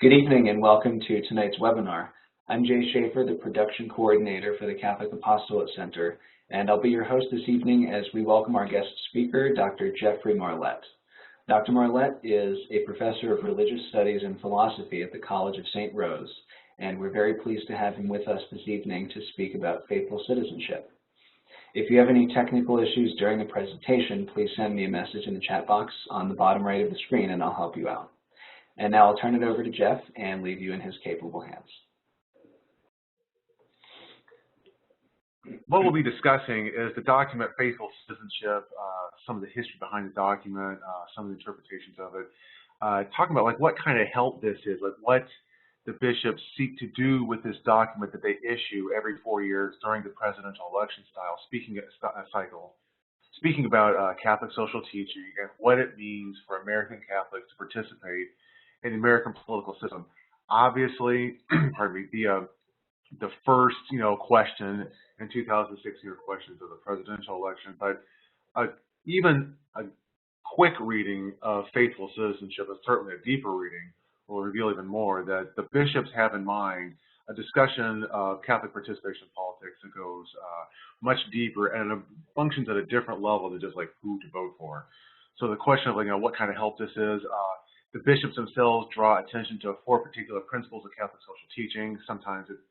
Good evening and welcome to tonight's webinar. I'm Jay Schaefer, the production coordinator for the Catholic Apostolate Center, and I'll be your host this evening as we welcome our guest speaker, Dr. Jeffrey Marlett. Dr. Marlett is a professor of religious studies and philosophy at the College of St. Rose, and we're very pleased to have him with us this evening to speak about faithful citizenship. If you have any technical issues during the presentation, please send me a message in the chat box on the bottom right of the screen and I'll help you out. And now I'll turn it over to Jeff and leave you in his capable hands. What we'll be discussing is the document Faithful Citizenship, some of the history behind the document, some of the interpretations of it, talking about like what kind of help this is, like what the bishops seek to do with this document that they issue every 4 years during the presidential election cycle, speaking about Catholic social teaching and what it means for American Catholics to participate in the American political system. Obviously, pardon me, the first question in 2016 questions of the presidential election, but even a quick reading of Faithful Citizenship, and certainly a deeper reading, will reveal even more that the bishops have in mind a discussion of Catholic participation in politics that goes much deeper and functions at a different level than just like who to vote for. So the question of what kind of help this is, the bishops themselves draw attention to 4 particular principles of Catholic social teaching. Sometimes it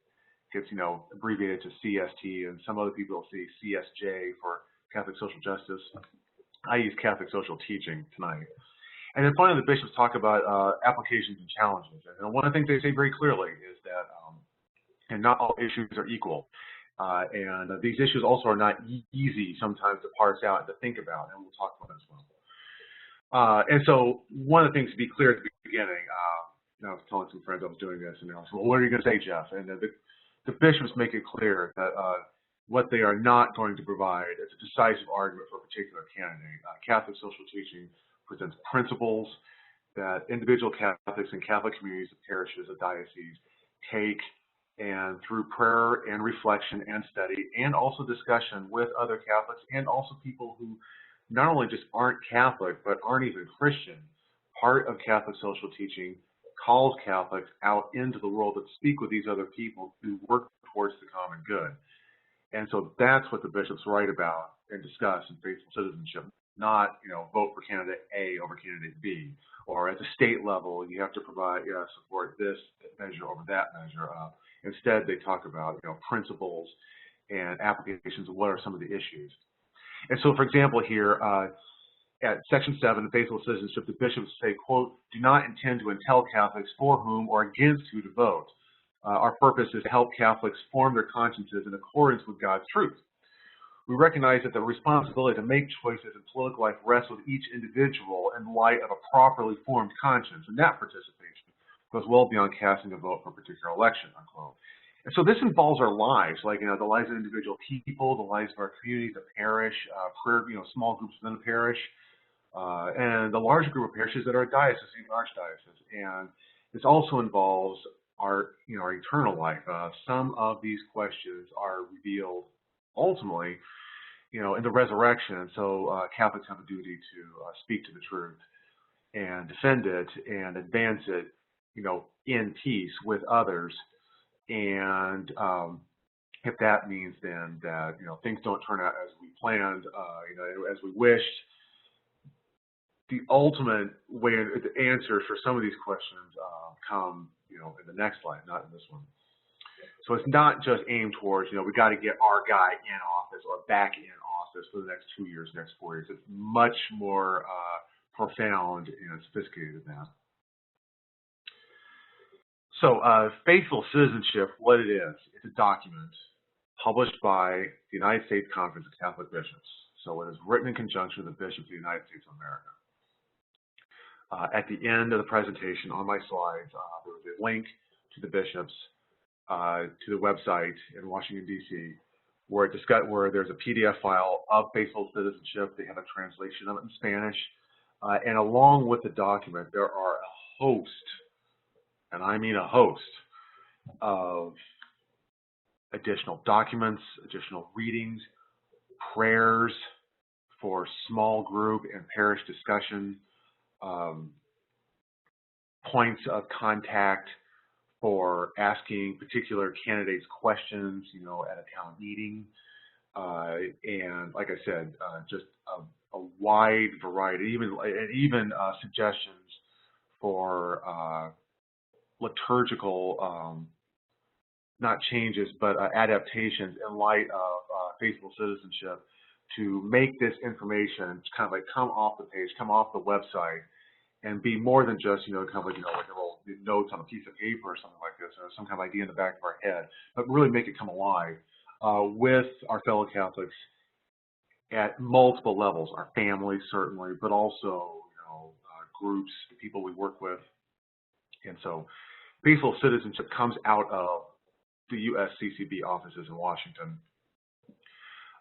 gets abbreviated to CST, and some other people will see CSJ for Catholic social justice. I use Catholic social teaching tonight. And then finally, the bishops talk about applications and challenges. And one of the things they say very clearly is that and not all issues are equal. And these issues also are not easy sometimes to parse out and to think about, and we'll talk about that as well. And so one of the things to be clear at the beginning, I was telling some friends I was doing this, and they were saying, well, what are you going to say, Jeff? And the bishops make it clear that what they are not going to provide is a decisive argument for a particular candidate. Catholic social teaching presents principles that individual Catholics and Catholic communities of parishes of dioceses take, and through prayer and reflection and study and also discussion with other Catholics and also people who not only just aren't Catholic but aren't even Christian, part of Catholic social teaching calls Catholics out into the world to speak with these other people to work towards the common good. And so that's what the bishops write about and discuss in Faithful Citizenship, not vote for candidate A over candidate B, or at the state level you have to provide support this measure over that measure. Instead, they talk about principles and applications of what are some of the issues. And so, for example, here at Section 7, Faithful Citizenship, the bishops say, quote, do not intend to entail Catholics for whom or against who to vote. Our purpose is to help Catholics form their consciences in accordance with God's truth. We recognize that the responsibility to make choices in political life rests with each individual in light of a properly formed conscience, and that participation goes well beyond casting a vote for a particular election, unquote. And so this involves our lives, like the lives of individual people, the lives of our community, the parish, prayer, small groups within the parish, and the larger group of parishes that are a diocese, even archdiocese. And this also involves our, our eternal life. Some of these questions are revealed ultimately, in the resurrection. So Catholics have a duty to speak to the truth and defend it and advance it, in peace with others. And if that means then that things don't turn out as we planned, as we wished, the ultimate way, the answers for some of these questions come, in the next slide, not in this one. So it's not just aimed towards, we got to get our guy in office or back in office for the next 2 years, next 4 years. It's much more profound and sophisticated than that. So Faithful Citizenship, what it is, it's a document published by the United States Conference of Catholic Bishops. So it is written in conjunction with the bishops of the United States of America. At the end of the presentation on my slides, there was a link to the bishops to the website in Washington, D.C., where there's a PDF file of Faithful Citizenship. They have a translation of it in Spanish. And along with the document, there are a host, and I mean a host, of additional documents, additional readings, prayers for small group and parish discussion, points of contact for asking particular candidates questions, at a town meeting. And like I said, just a wide variety, even suggestions for liturgical, not changes, but adaptations in light of faithful citizenship to make this information kind of like come off the page, come off the website, and be more than just, kind of like, like little notes on a piece of paper or something like this, or some kind of idea in the back of our head, but really make it come alive with our fellow Catholics at multiple levels, our families certainly, but also, groups, the people we work with. And so faithful citizenship comes out of the USCCB offices in Washington.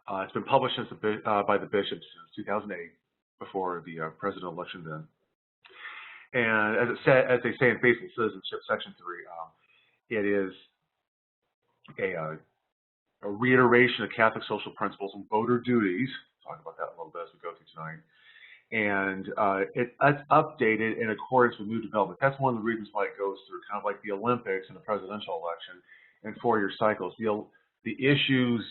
It's been published by the bishops since 2008, before the presidential election then. And as they say in Faithful Citizenship, Section 3, it is a reiteration of Catholic social principles and voter duties. We'll talk about that a little bit as we go through tonight. And it's updated in accordance with new development. That's one of the reasons why it goes through, kind of like the Olympics and the presidential election and four-year cycles. The issues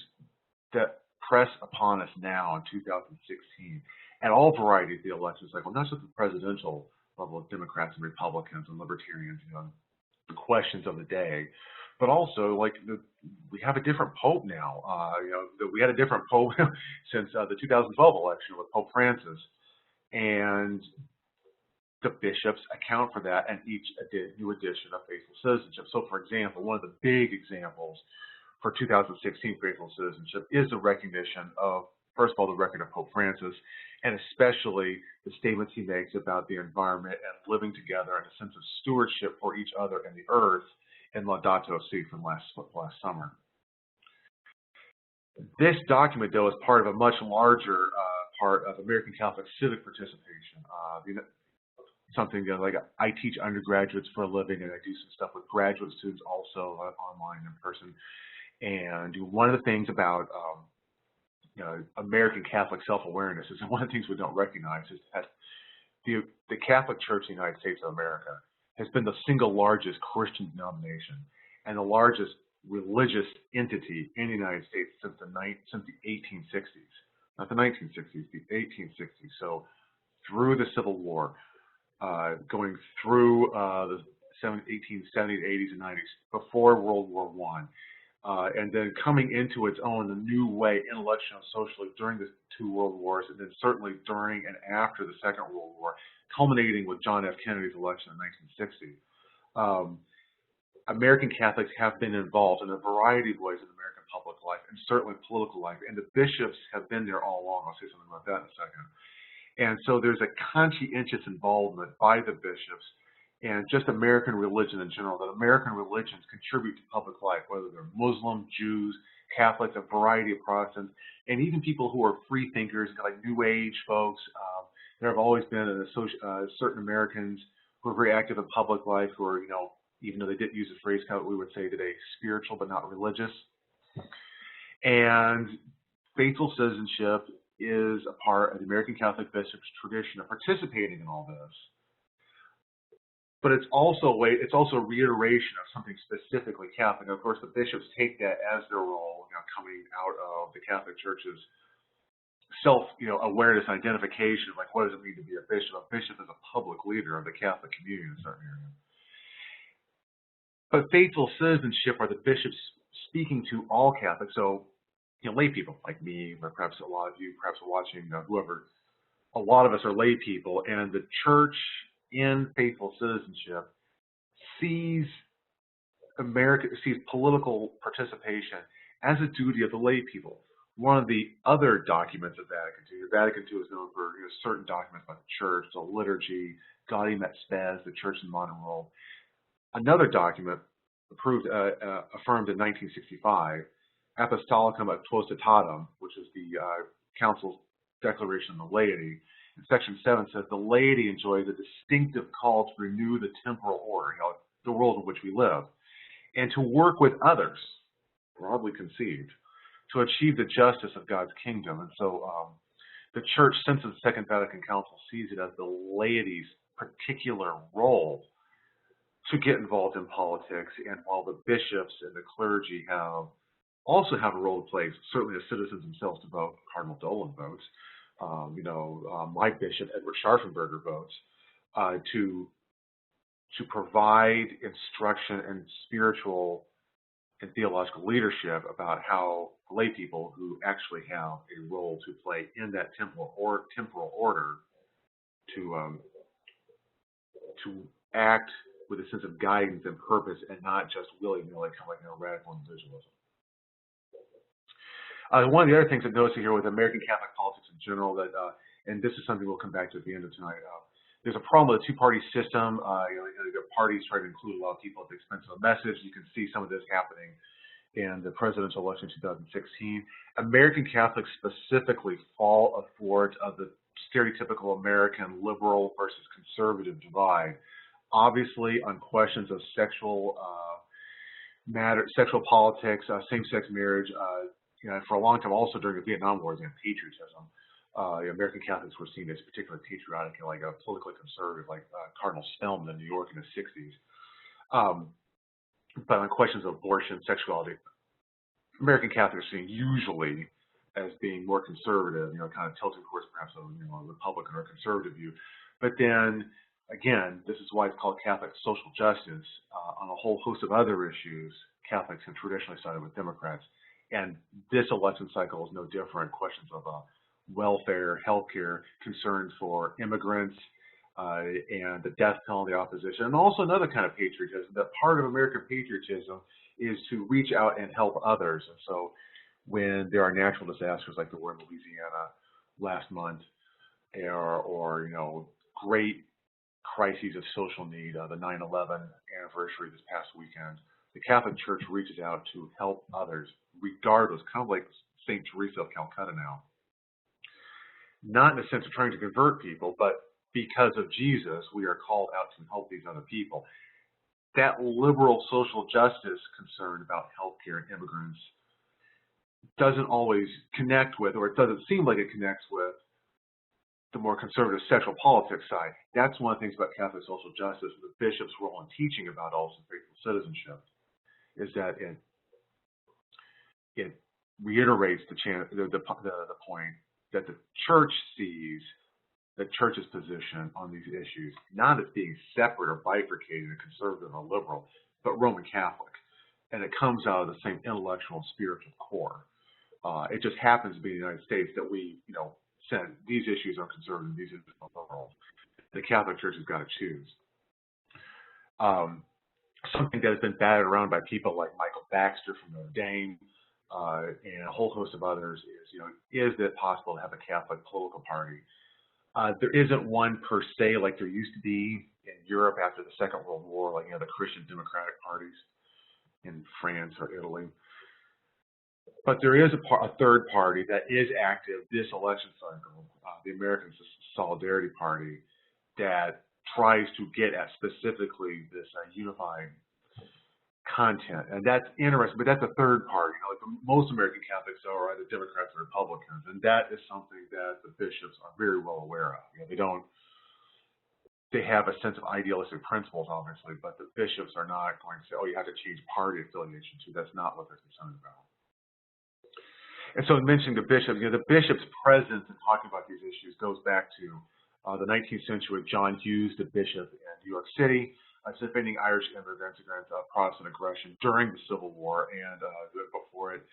that press upon us now in 2016, at all varieties of the election cycle, not just the presidential level of Democrats and Republicans and Libertarians, the questions of the day, but also like we have a different Pope now. We had a different Pope since the 2012 election with Pope Francis, and the bishops account for that in each new edition of Faithful Citizenship. So, for example, one of the big examples for 2016 Faithful Citizenship is the recognition of, first of all, the record of Pope Francis, and especially the statements he makes about the environment and living together and a sense of stewardship for each other and the earth in Laudato Si from last summer. This document, though, is part of a much larger part of American Catholic civic participation. Something like I teach undergraduates for a living, and I do some stuff with graduate students also online and in person. And one of the things about American Catholic self-awareness is, and one of the things we don't recognize is that the Catholic Church in the United States of America has been the single largest Christian denomination and the largest religious entity in the United States since the 1860s. Not the 1960s, the 1860s. So through the Civil War, going through the 1870s, 80s, and 90s, before World War I, and then coming into its own in a new way, intellectually and socially, during the two World Wars, and then certainly during and after the Second World War, culminating with John F. Kennedy's election in 1960. American Catholics have been involved in a variety of ways in American public life, and certainly political life, and the bishops have been there all along. I'll say something about that in a second. And so there's a conscientious involvement by the bishops and just American religion in general, that American religions contribute to public life, whether they're Muslim, Jews, Catholics, a variety of Protestants, and even people who are free thinkers, like New Age folks. There have always been certain Americans who are very active in public life, who are, even though they didn't use the phrase we would say today, spiritual but not religious. And faithful citizenship is a part of the American Catholic bishops' tradition of participating in all this. But it's also a reiteration of something specifically Catholic. And of course, the bishops take that as their role, coming out of the Catholic Church's awareness and identification of, like, what does it mean to be a bishop? A bishop is a public leader of the Catholic community in a certain area. But faithful citizenship are the bishops speaking to all Catholics, so lay people like me, or perhaps a lot of you, perhaps watching, whoever. A lot of us are lay people, and the Church in faithful citizenship sees political participation as a duty of the lay people. One of the other documents of Vatican II, Vatican II is known for certain documents about the Church, the liturgy, Gaudium et Spes, the Church in the Modern World. Another document affirmed in 1965, Apostolicum Actuositatem, which is the Council's declaration on the laity. And Section 7 says the laity enjoys a distinctive call to renew the temporal order, the world in which we live, and to work with others, broadly conceived, to achieve the justice of God's kingdom. And so the Church, since the Second Vatican Council, sees it as the laity's particular role to get involved in politics. And while the bishops and the clergy also have a role to play, certainly as citizens themselves to vote, Cardinal Dolan votes, my bishop, Edward Scharfenberger, votes, to provide instruction and spiritual and theological leadership about how lay people who actually have a role to play in that temporal order to act with a sense of guidance and purpose, and not just willy-nilly, kind of like radical individualism. One of the other things I've noticed here with American Catholic politics in general, that and this is something we'll come back to at the end of tonight, there's a problem with the two-party system. The parties try to include a lot of people at the expense of a message. You can see some of this happening in the presidential election in 2016. American Catholics specifically fall athwart of the stereotypical American liberal versus conservative divide. Obviously, on questions of sexual politics, same-sex marriage, for a long time, also during the Vietnam War, and patriotism, American Catholics were seen as particularly patriotic and politically conservative, like Cardinal Spellman in New York in the 60s. But on questions of abortion, sexuality, American Catholics are seen usually as being more conservative, kind of tilting towards perhaps a Republican or conservative view. But then, again, this is why it's called Catholic social justice. On a whole host of other issues, Catholics have traditionally sided with Democrats. And this election cycle is no different. Questions of welfare, healthcare, concerns for immigrants, and the death penalty opposition, and also another kind of patriotism. That part of American patriotism is to reach out and help others. And so when there are natural disasters like the war in Louisiana last month, or great crises of social need, the 9/11 anniversary this past weekend, the Catholic Church reaches out to help others, regardless, kind of like St. Teresa of Calcutta now. Not in the sense of trying to convert people, but because of Jesus, we are called out to help these other people. That liberal social justice concern about healthcare and immigrants doesn't always connect with, or it doesn't seem like it connects with, the more conservative sexual politics side. That's one of the things about Catholic social justice, the bishop's role in teaching about also faithful citizenship, is that it reiterates the point that the church sees the church's position on these issues not as being separate or bifurcated, a conservative or liberal, but Roman Catholic. And it comes out of the same intellectual and spiritual core. It just happens to be in the United States that we, said these issues are conservative, these issues are liberal. The Catholic Church has got to choose. Something that has been batted around by people like Michael Baxter from Notre Dame, and a whole host of others is it possible to have a Catholic political party? There isn't one per se like there used to be in Europe after the Second World War, like the Christian democratic parties in France or Italy. But there is a third party that is active this election cycle, the American Solidarity Party, that tries to get at specifically this unified content. And that's interesting, but that's a third party. Most American Catholics are either Democrats or Republicans, and that is something that the bishops are very well aware of. They have a sense of idealistic principles, obviously, but the bishops are not going to say, oh, you have to change party affiliation too. That's not what they're concerned about. And so mentioning the bishops, the bishop's presence in talking about these issues goes back to the 19th century with John Hughes, the bishop in New York City, defending Irish immigrants against Protestant aggression during the Civil War and before it.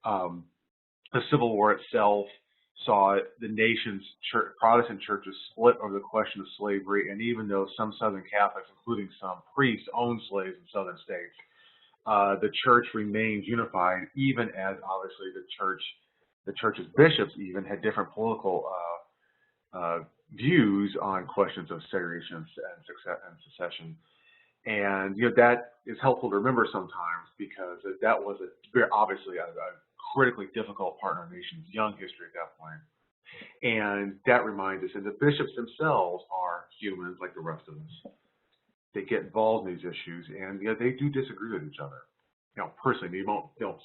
The Civil War itself saw the nation's Protestant churches split over the question of slavery, and even though some Southern Catholics, including some priests, owned slaves in Southern states, the church remained unified, even as obviously the church's bishops even had different political views on questions of segregation and secession. And that is helpful to remember sometimes, because that was very obviously a critically difficult part in our nation's young history at that point. And that reminds us, and the bishops themselves are humans like the rest of us. They get involved in these issues, and they do disagree with each other. Personally, they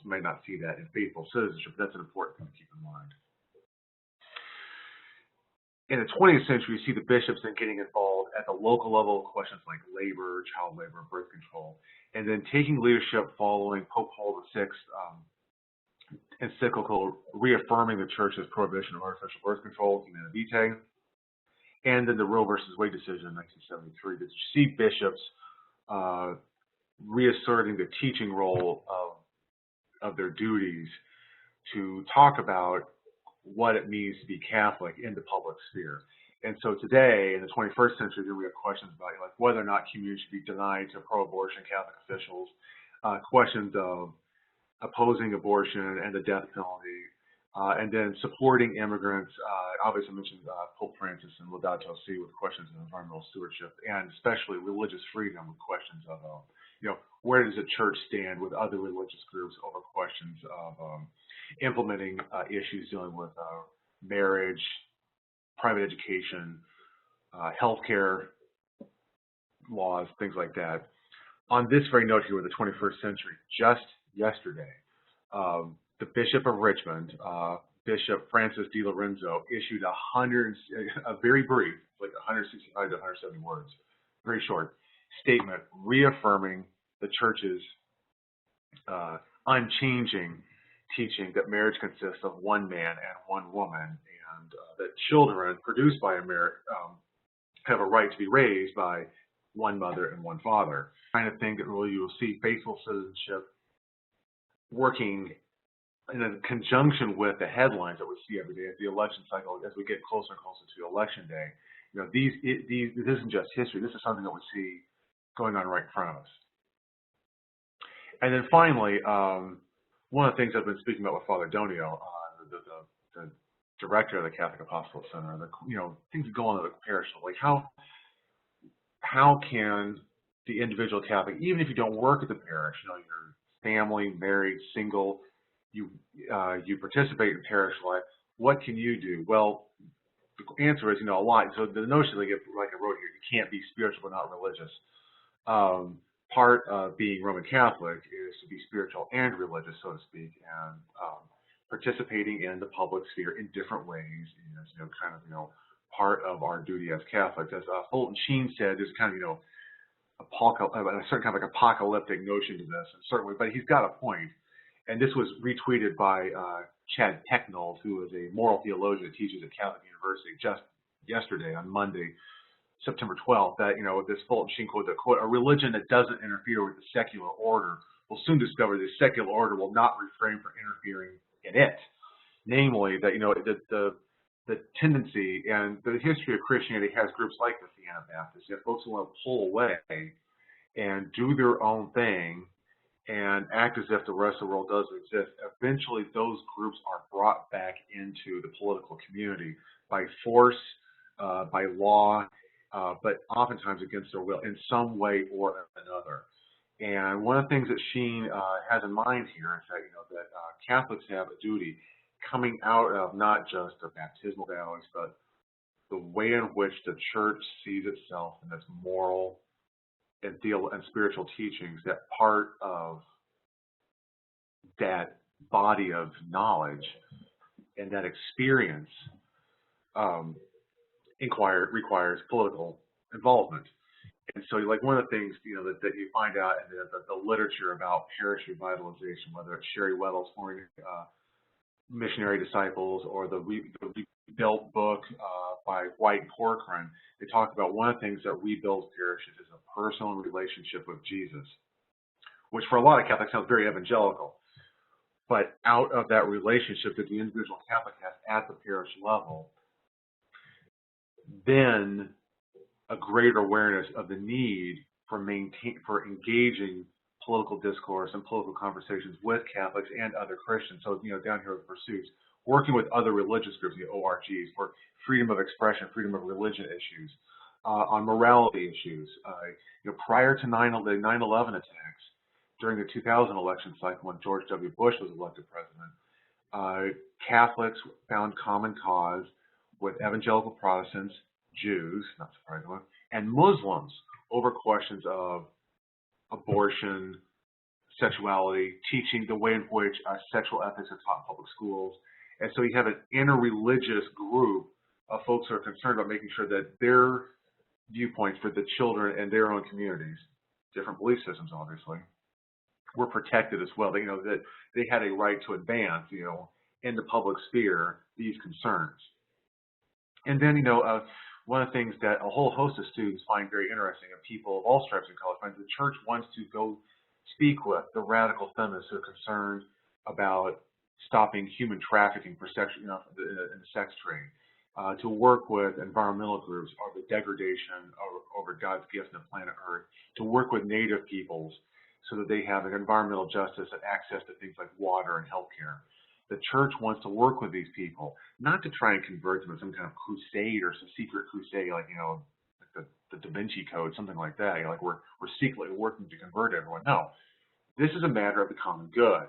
may not see that in faithful citizenship, but that's an important thing to keep in mind. in the 20th century, you see the bishops then getting involved at the local level, questions like labor, child labor, birth control, and then taking leadership following Pope Paul VI encyclical reaffirming the church's prohibition of artificial birth control, Humanae Vitae, and then the Roe versus Wade decision in 1973. Did you see bishops reasserting the teaching role of their duties to talk about what it means to be Catholic in the public sphere? And so today, in the 21st century, we have questions about like whether or not communion should be denied to pro-abortion Catholic officials, questions of opposing abortion and the death penalty, and then supporting immigrants. Obviously, I mentioned Pope Francis and Laudato Si with questions of environmental stewardship, and especially religious freedom with questions of, where does the church stand with other religious groups over questions of implementing issues dealing with marriage, private education, healthcare laws, things like that. On this very note here with the 21st century, just yesterday, the Bishop of Richmond, Bishop Francis Di Lorenzo, issued a very brief, like 165 to 170 words, very short, statement reaffirming the church's unchanging teaching that marriage consists of one man and one woman, and that children produced by a marriage have a right to be raised by one mother and one father. Kind of thing that really you will see faithful citizenship working in conjunction with the headlines that we see every day as the election cycle, as we get closer and closer to election day. This isn't just history. This is something that we see going on right in front of us. And then finally, one of the things I've been speaking about with Father Donio, the director of the Catholic Apostolate Center, things that go on in the parish, like how can the individual Catholic, even if you don't work at the parish, you're family, married, single, you participate in parish life, what can you do? Well, the answer is, a lot. So the notion, like I wrote here, you can't be spiritual but not religious. Part of being Roman Catholic is to be spiritual and religious, so to speak, and participating in the public sphere in different ways is, part of our duty as Catholics. As Fulton Sheen said, there's kind of, a certain kind of like apocalyptic notion to this, and certainly, but he's got a point. And this was retweeted by Chad Pecknold, who is a moral theologian that teaches at Catholic University, just yesterday on Monday, September 12th, that, this Fulton Sheen quote, that, quote, a religion that doesn't interfere with the secular order will soon discover the secular order will not refrain from interfering in it. Namely, that, the tendency and the history of Christianity has groups like the Anabaptists, folks who want to pull away and do their own thing and act as if the rest of the world doesn't exist. Eventually, those groups are brought back into the political community by force, by law, but oftentimes against their will in some way or another. And one of the things that Sheen has in mind here is that, Catholics have a duty coming out of not just the baptismal vows, but the way in which the church sees itself in its moral and spiritual teachings, that part of that body of knowledge and that experience requires political involvement. And so, like, one of the things, that you find out in the literature about parish revitalization, whether it's Sherry Weddle's Forming Missionary Disciples or the Rebuilt book by White and Corcoran, they talk about one of the things that rebuilds parishes is a personal relationship with Jesus, which for a lot of Catholics sounds very evangelical. But out of that relationship that the individual Catholic has at the parish level, then a greater awareness of the need for engaging political discourse and political conversations with Catholics and other Christians. So, down here with pursuits, working with other religious groups, the ORGs, for freedom of expression, freedom of religion issues, on morality issues. Prior to the 9/11 attacks, during the 2000 election cycle when George W. Bush was elected president, Catholics found common cause with evangelical Protestants, Jews, not surprisingly, and Muslims over questions of abortion, sexuality, teaching the way in which sexual ethics are taught in public schools. And so you have an interreligious group folks who are concerned about making sure that their viewpoints for the children and their own communities, different belief systems obviously, were protected as well. That they had a right to advance, in the public sphere, these concerns. And then, one of the things that a whole host of students find very interesting, and people of all stripes in college find, the church wants to go speak with the radical feminists who are concerned about stopping human trafficking for sex, in the sex trade, to work with environmental groups or the degradation over God's gift on the planet Earth, to work with Native peoples so that they have an environmental justice and access to things like water and healthcare. The church wants to work with these people, not to try and convert them in some kind of crusade or some secret crusade, like the Da Vinci Code, something like that. Like we're secretly working to convert everyone. No, this is a matter of the common good.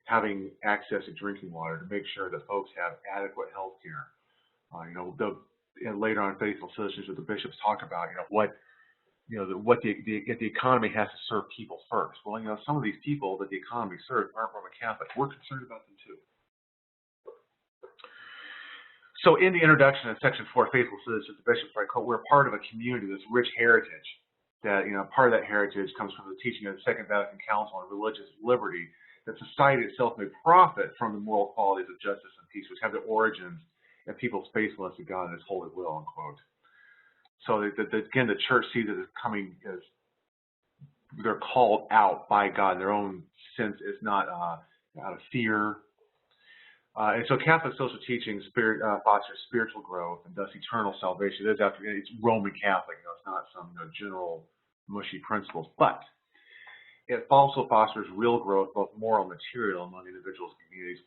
Having access to drinking water, to make sure that folks have adequate health care. And later on, faithful citizens with the bishops talk about what the economy has to serve people first. Well, some of these people that the economy serves aren't Roman Catholic. We're concerned about them too. So in the introduction in section 4, faithful citizens, the bishops write, quote, we're part of a community, this rich heritage. That part of that heritage comes from the teaching of the Second Vatican Council on religious liberty, that society itself may profit from the moral qualities of justice and peace, which have their origins in people's faithfulness to God and His holy will, unquote. So again, the church sees it as coming as they're called out by God. In their own sense, it's not out of fear. And so Catholic social teaching fosters spiritual growth and thus eternal salvation. It's Roman Catholic. It's not some general mushy principles. But it also fosters real growth, both moral and material, among individuals and communities,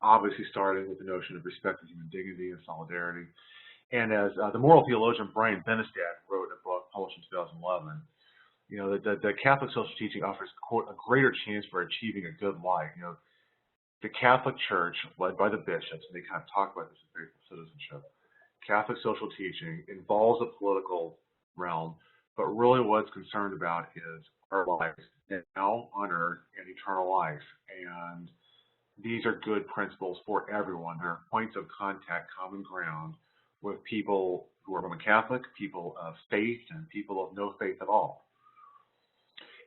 obviously starting with the notion of respect for human dignity and solidarity. And as the moral theologian Brian Benestad wrote in a book published in 2011, the Catholic social teaching offers, quote, a greater chance for achieving a good life. The Catholic Church, led by the bishops, and they kind of talk about this in faithful citizenship, Catholic social teaching involves the political realm, but really what it's concerned about is our lives now on earth and eternal life. And these are good principles for everyone. There are points of contact, common ground, with people who are Roman Catholic, people of faith, and people of no faith at all.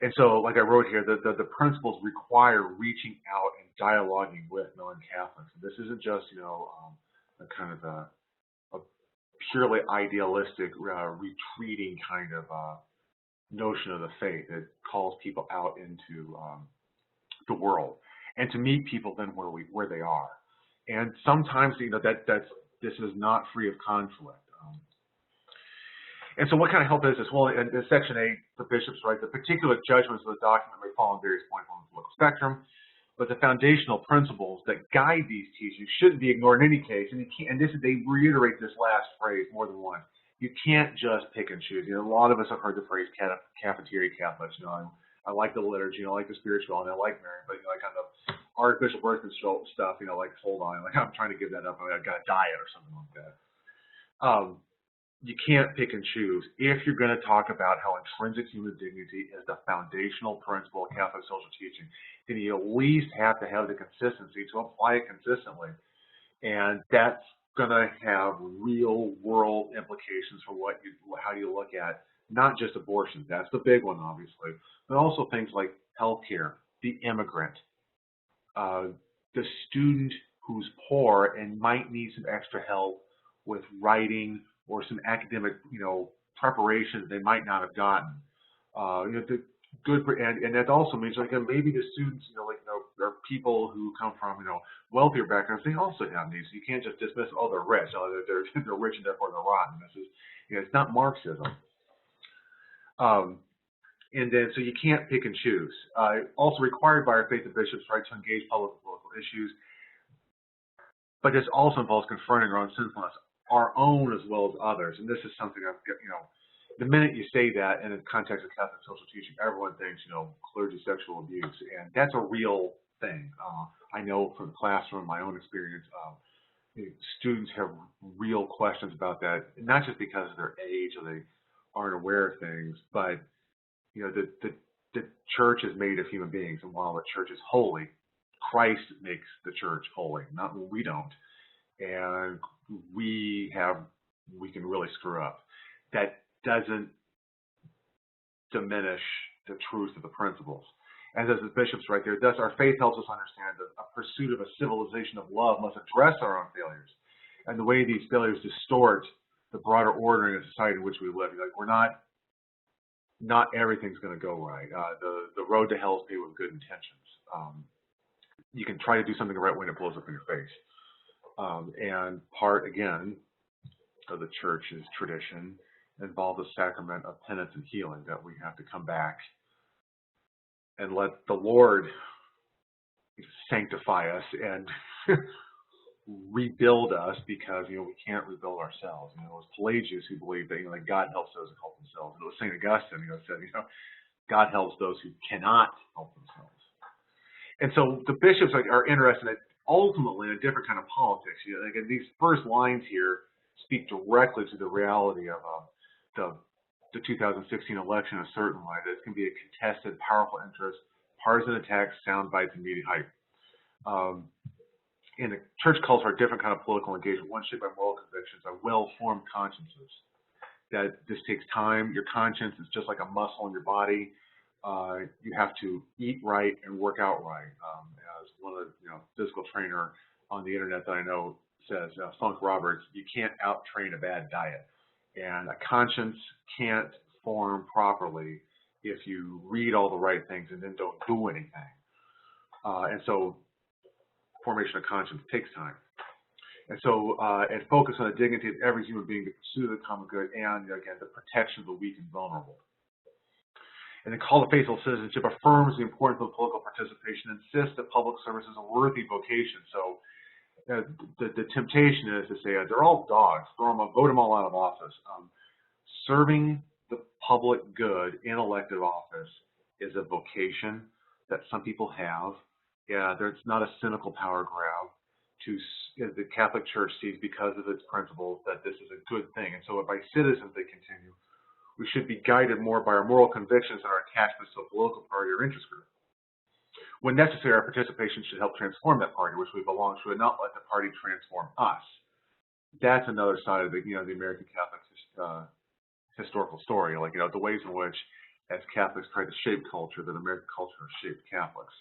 And so, like I wrote here, the principles require reaching out and dialoguing with non-Catholics. This isn't just, a kind of a purely idealistic, retreating kind of notion of the faith. It calls people out into the world and to meet people then where they are. And sometimes, this is not free of conflict. And so what kind of help is this? Well, in Section 8, the bishops write, the particular judgments of the document may fall on various points on the political spectrum, but the foundational principles that guide these teachings shouldn't be ignored in any case. And they reiterate this last phrase more than once. You can't just pick and choose. A lot of us have heard the phrase cafeteria Catholics. I like the liturgy, I like the spirituality, I like Mary, but kind of artificial birth control stuff, hold on, I'm trying to give that up. I've got a diet or something like that. You can't pick and choose. If you're going to talk about how intrinsic human dignity is the foundational principle of Catholic social teaching, then you at least have to have the consistency to apply it consistently. And that's going to have real world implications for how you look at not just abortion. That's the big one, obviously, but also things like healthcare, the immigrant, the student who's poor and might need some extra help with writing or some academic, preparation they might not have gotten. And that also means maybe the students, there are people who come from wealthier backgrounds. They also have needs. You can't just dismiss, they're rich. They're rich and therefore they're rotten. This is, it's not Marxism. And then so you can't pick and choose. Also required by our faith and bishops' right to engage public and political issues, but this also involves confronting our own sinfulness, our own as well as others. And this is something the minute you say that in the context of Catholic social teaching, everyone thinks, clergy sexual abuse. And that's a real thing. I know from the classroom, my own experience, students have real questions about that, not just because of their age or they aren't aware of things, but, the church is made of human beings. And while the church is holy, Christ makes the church holy, not we don't. And we can really screw up. That doesn't diminish the truth of the principles. And as the bishops right there, thus our faith helps us understand that a pursuit of a civilization of love must address our own failures and the way these failures distort the broader ordering of society in which we live. Like, we're not everything's going to go right. The road to hell is paved with good intentions. You can try to do something right when it blows up in your face. And part, again, of the church's tradition involves the sacrament of penance and healing, that we have to come back and let the Lord sanctify us and rebuild us, because we can't rebuild ourselves. It was Pelagius who believed that that God helps those who help themselves, and it was St. Augustine who said God helps those who cannot help themselves. And so the bishops are interested ultimately in a different kind of politics. Again, these first lines here speak directly to the reality of the 2016 election in a certain way, that it's going to be a contested, powerful interest, partisan attacks, sound bites, and media hype. And the church calls for a different kind of political engagement, one shaped by moral convictions, by well-formed consciences. That this takes time. Your conscience is just like a muscle in your body. You have to eat right and work out right. As one of the physical trainer on the internet that I know says, Funk Roberts, you can't out-train a bad diet. And a conscience can't form properly if you read all the right things and then don't do anything. And so formation of conscience takes time. And so and focus on the dignity of every human being, the pursuit of the common good, and again, the protection of the weak and vulnerable. And the call to faithful citizenship affirms the importance of political participation, insists that public service is a worthy vocation. So the temptation is to say, they're all dogs, vote them all out of office. Serving the public good in elected office is a vocation that some people have. It's not a cynical power grab. The Catholic Church sees, because of its principles, that this is a good thing. And so by citizens, they continue, we should be guided more by our moral convictions and our attachments to a political party or interest group. When necessary, our participation should help transform that party which we belong to, and not let the party transform us. That's another side of the American Catholic historical story, the ways in which, as Catholics, try to shape culture, that American culture has shaped Catholics.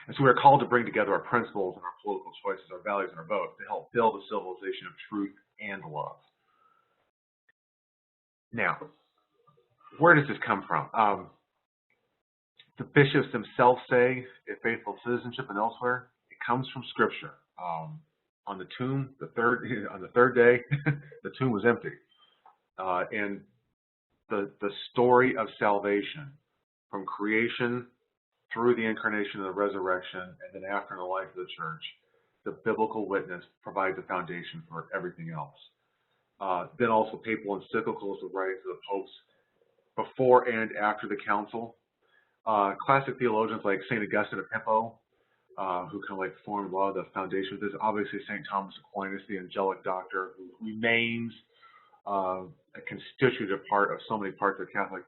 And so we are called to bring together our principles and our political choices, our values, and our votes to help build a civilization of truth and love. Now, where does this come from? The bishops themselves say, in Faithful Citizenship and elsewhere, it comes from Scripture. On the tomb, on the third day, the tomb was empty. And the story of salvation, from creation through the incarnation and the resurrection, and then after in the life of the church, the biblical witness provides a foundation for everything else. Then also papal encyclicals, the writings of the popes before and after the council. Classic theologians like St. Augustine of Hippo, who kind of formed a lot of the foundation of this. Obviously, St. Thomas Aquinas, the angelic doctor, who remains a constitutive part of so many parts of Catholic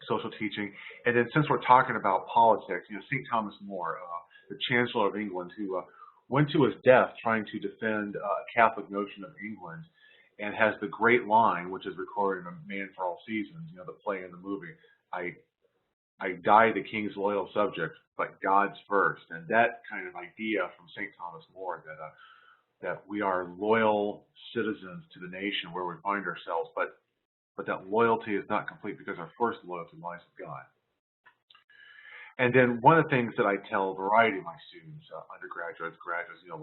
social teaching. And then, since we're talking about politics, St. Thomas More, the Chancellor of England, who went to his death trying to defend a Catholic notion of England, and has the great line, which is recorded in A Man for All Seasons, the play in the movie, I die the king's loyal subject, but God's first. And that kind of idea from St. Thomas More, that we are loyal citizens to the nation where we find ourselves, but that loyalty is not complete, because our first loyalty lies with God. And then one of the things that I tell a variety of my students, undergraduates, graduates, the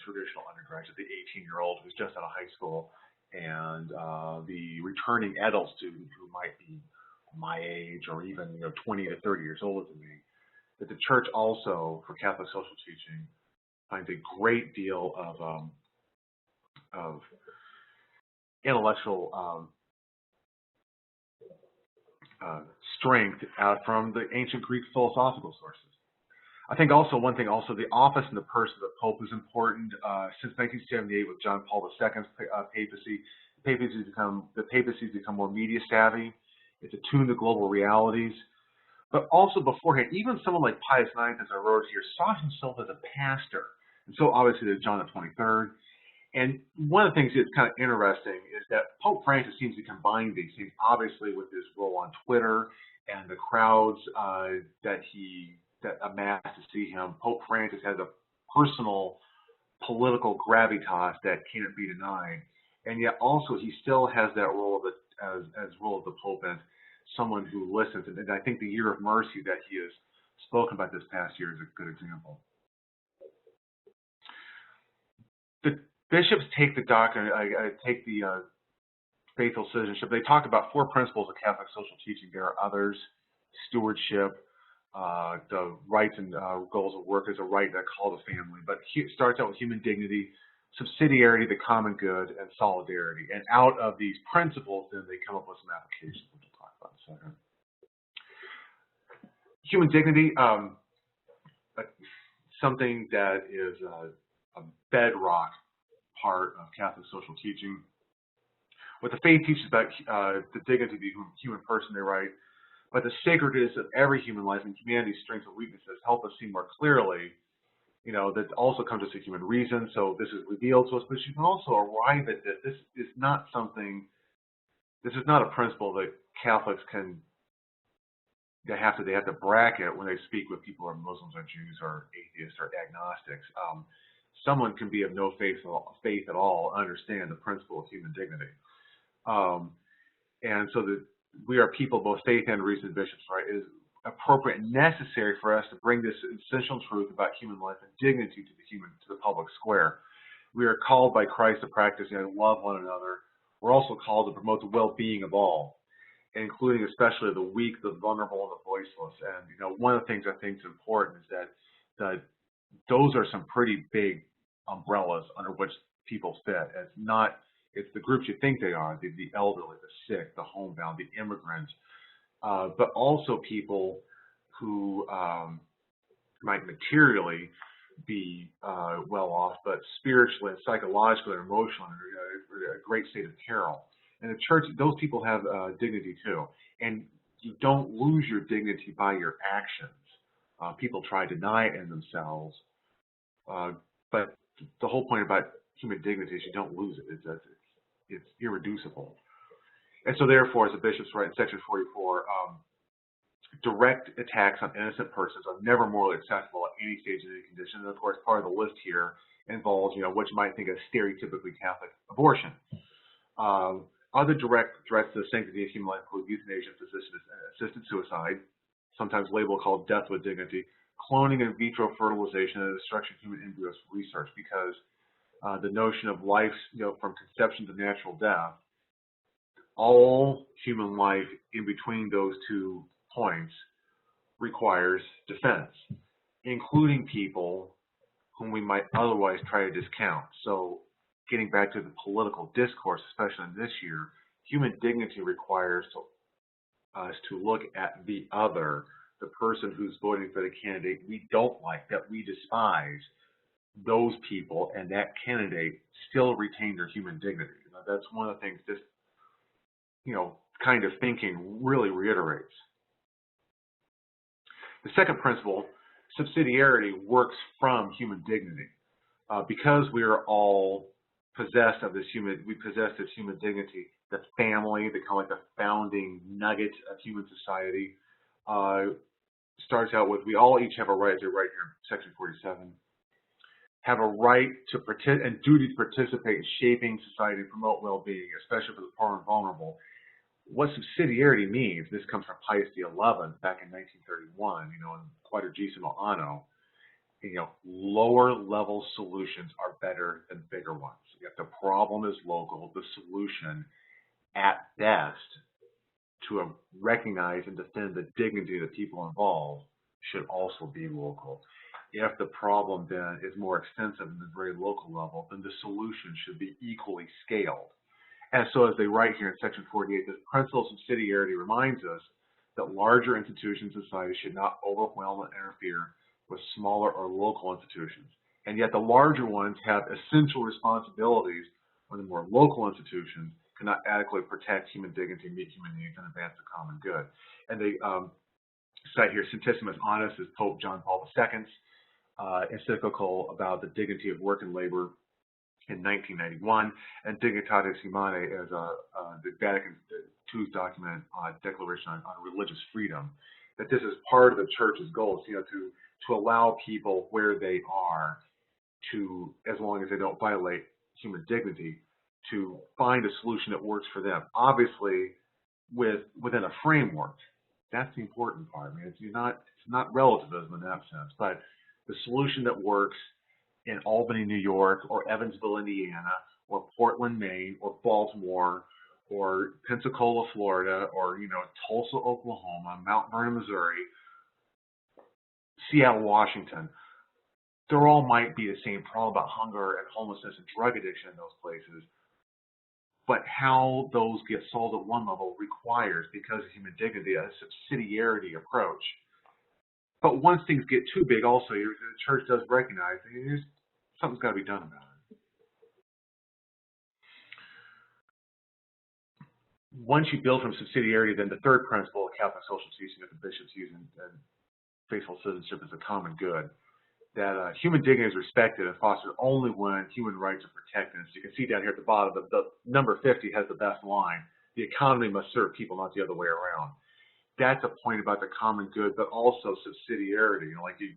traditional undergraduate, the 18-year-old who's just out of high school, and the returning adult student who might be my age or even 20 to 30 years older than me, that the church also, for Catholic social teaching, finds a great deal of intellectual strength from the ancient Greek philosophical sources. I think also one thing, the office and the person of the Pope is important. Since 1978, with John Paul II's papacy, the papacy has become more media savvy. It's attuned to global realities. But also beforehand, even someone like Pius IX, as I wrote here, saw himself as a pastor. And so obviously there's John the 23rd. And one of the things that's kind of interesting is that Pope Francis seems to combine these things, obviously with his role on Twitter and the crowds that amass to see him. Pope Francis has a personal political gravitas that can't be denied, and yet also he still has that role of as role of the Pope as someone who listens. And I think the Year of Mercy that he has spoken about this past year is a good example. The bishops take the doctrine, take the faithful citizenship. They talk about 4 principles of Catholic social teaching. There are others: stewardship, the rights and goals of work as a right, that call to family. But it starts out with human dignity, subsidiarity, the common good, and solidarity. And out of these principles, then they come up with some applications, which we'll talk about in a second. Human dignity, something that is a bedrock part of Catholic social teaching. What the faith teaches about the dignity of the human person, they write, but the sacredness of every human life and humanity's strengths and weaknesses help us see more clearly, that also comes to human reason. So this is revealed to us, but you can also arrive at this. This is not a principle that Catholics they have to bracket when they speak with people who are Muslims or Jews or atheists or agnostics. Someone can be of no faith at all, understand the principle of human dignity. And so that we are people of both faith and reason, bishops, right? It is appropriate and necessary for us to bring this essential truth about human life and dignity to the public square. We are called by Christ to practice and love one another. We're also called to promote the well-being of all, including especially the weak, the vulnerable, and the voiceless. And one of the things I think is important is that those are some pretty big umbrellas under which people fit. It's the groups you think they are: the elderly, the sick, the homebound, the immigrants, but also people who might materially be well off, but spiritually and psychologically and emotionally are in a great state of peril. And the church, those people have dignity too. And you don't lose your dignity by your actions. People try to deny it in themselves, but the whole point about human dignity is you don't lose it. It's irreducible. And so therefore, as the bishops write in section 44, direct attacks on innocent persons are never morally acceptable at any stage of any condition. And of course, part of the list here involves, what you might think of stereotypically Catholic abortion. Other direct threats to the sanctity of human life include euthanasia and assisted suicide, sometimes labeled called death with dignity, cloning and in vitro fertilization, and the destruction of human embryos for research, because the notion of life, from conception to natural death, all human life in between those 2 points requires defense, including people whom we might otherwise try to discount. So getting back to the political discourse, especially in this year, human dignity requires us to look at the other, the person who's voting for the candidate we don't like, that we despise. Those people and that candidate still retain their human dignity. That's one of the things this, kind of thinking really reiterates. The second principle, subsidiarity, works from human dignity. Because we are all possessed of this human dignity, the family, the kind of like the founding nugget of human society, starts out with, we all each have a right, as they write here in section 47, have a right to and duty to participate in shaping society and promote well-being, especially for the poor and vulnerable. What subsidiarity means, this comes from Pius XI back in 1931, in Quadragesimo Anno, lower level solutions are better than bigger ones. If the problem is local, the solution at best to recognize and defend the dignity of the people involved should also be local. If the problem then is more extensive in the very local level, then the solution should be equally scaled. And so as they write here in section 48, this principle of subsidiarity reminds us that larger institutions in society should not overwhelm and interfere with smaller or local institutions. And yet the larger ones have essential responsibilities when the more local institutions cannot adequately protect human dignity, meet human needs, and advance the common good. And they cite here Centesimus Annus is Pope John Paul II's encyclical about the dignity of work and labor. in 1991, and Dignitatis Humanae as the Vatican II's document, Declaration on Religious Freedom, that this is part of the church's goals, to allow people where they are to, as long as they don't violate human dignity, to find a solution that works for them. Obviously, within a framework. That's the important part. I mean, it's not relativism in that sense, but the solution that works in Albany, New York, or Evansville, Indiana, or Portland, Maine, or Baltimore, or Pensacola, Florida, or Tulsa, Oklahoma, Mount Vernon, Missouri, Seattle, Washington. They all might be the same problem about hunger and homelessness and drug addiction in those places, but how those get solved at one level requires, because of human dignity, a subsidiarity approach. But once things get too big, also, the church does recognize that something's got to be done about it. Once you build from subsidiarity, then the third principle of Catholic social teaching that the bishops use in faithful citizenship is the common good. That human dignity is respected and fostered only when human rights are protected. As you can see down here at the bottom, the number 50 has the best line. The economy must serve people, not the other way around. That's a point about the common good, but also subsidiarity. Like you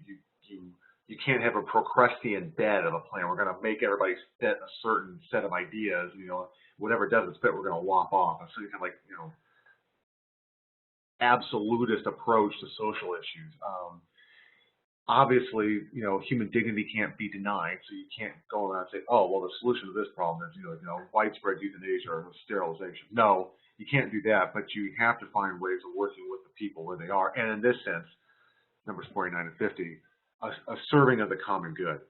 can't have a Procrustean bed of a plan. We're going to make everybody fit a certain set of ideas. Whatever doesn't fit, we're going to lop off. And so you have absolutist approach to social issues. Obviously, human dignity can't be denied, so you can't go around and say, oh, well, the solution to this problem is, widespread euthanasia or sterilization. No, you can't do that, but you have to find ways of working with the people where they are. And in this sense, numbers 49 and 50, a serving of the common good.